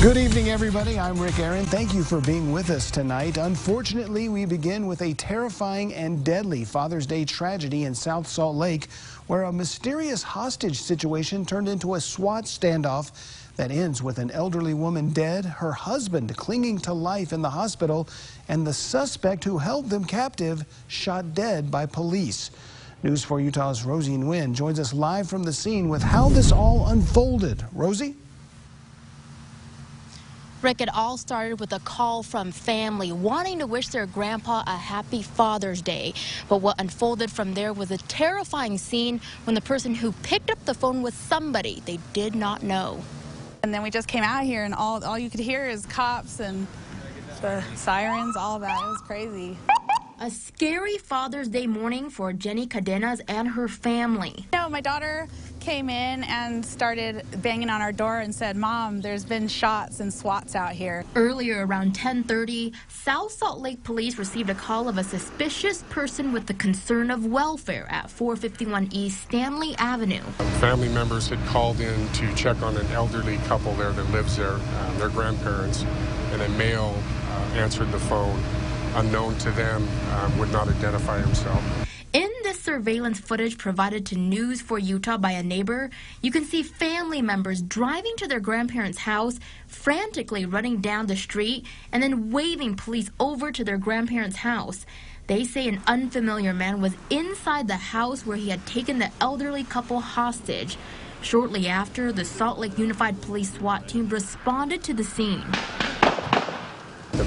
Good evening, everybody. I'm Rick Aaron. Thank you for being with us tonight. Unfortunately, we begin with a terrifying and deadly Father's Day tragedy in South Salt Lake, where a mysterious hostage situation turned into a SWAT standoff that ends with an elderly woman dead, her husband clinging to life in the hospital, and the suspect who held them captive shot dead by police. News 4 Utah's Rosie Nguyen joins us live from the scene with how this all unfolded. Rosie? Rick, it all started with a call from family wanting to wish their grandpa a happy Father's Day. But what unfolded from there was a terrifying scene when the person who picked up the phone was somebody they did not know. And then we just came out here and all you could hear is cops and the sirens, all of that. It was crazy. A scary Father's Day morning for Jenny Cadenas and her family. My daughter came in and started banging on our door and said, "Mom, there's been shots and SWATs out here." Earlier around 10:30, South Salt Lake police received a call of a suspicious person with the concern of welfare at 451 East Stanley Avenue. Family members had called in to check on an elderly couple there that lives there, their grandparents, and a male answered the phone. Unknown to them, would not identify himself. In this surveillance footage provided to News 4 Utah by a neighbor, you can see family members driving to their grandparents' house, frantically running down the street, and then waving police over to their grandparents' house. They say an unfamiliar man was inside the house where he had taken the elderly couple hostage. Shortly after, the Salt Lake Unified Police SWAT team responded to the scene.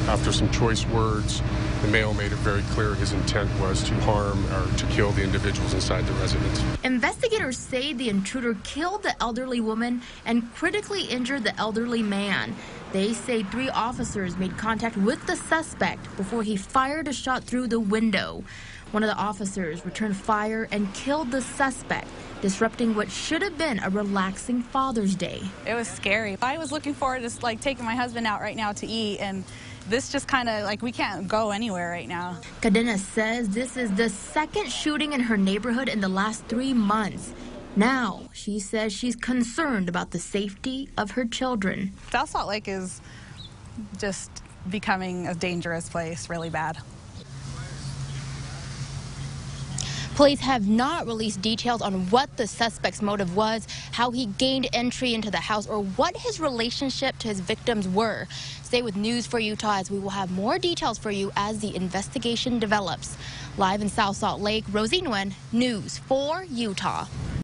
After some choice words, the male made it very clear his intent was to harm or to kill the individuals inside the residence. Investigators say the intruder killed the elderly woman and critically injured the elderly man. They say 3 officers made contact with the suspect before he fired a shot through the window. One of the officers returned fire and killed the suspect, disrupting what should have been a relaxing Father's Day. It was scary. I was looking forward to taking my husband out right now to eat, and this just kind of we can't go anywhere right now. Cadenas says this is the second shooting in her neighborhood in the last 3 months. Now, she says she's concerned about the safety of her children. South Salt Lake is just becoming a dangerous place, really bad. Police have not released details on what the suspect's motive was, how he gained entry into the house, or what his relationship to his victims were. Stay with News 4 Utah as we will have more details for you as the investigation develops. Live in South Salt Lake, Rosie Nguyen, News 4 Utah.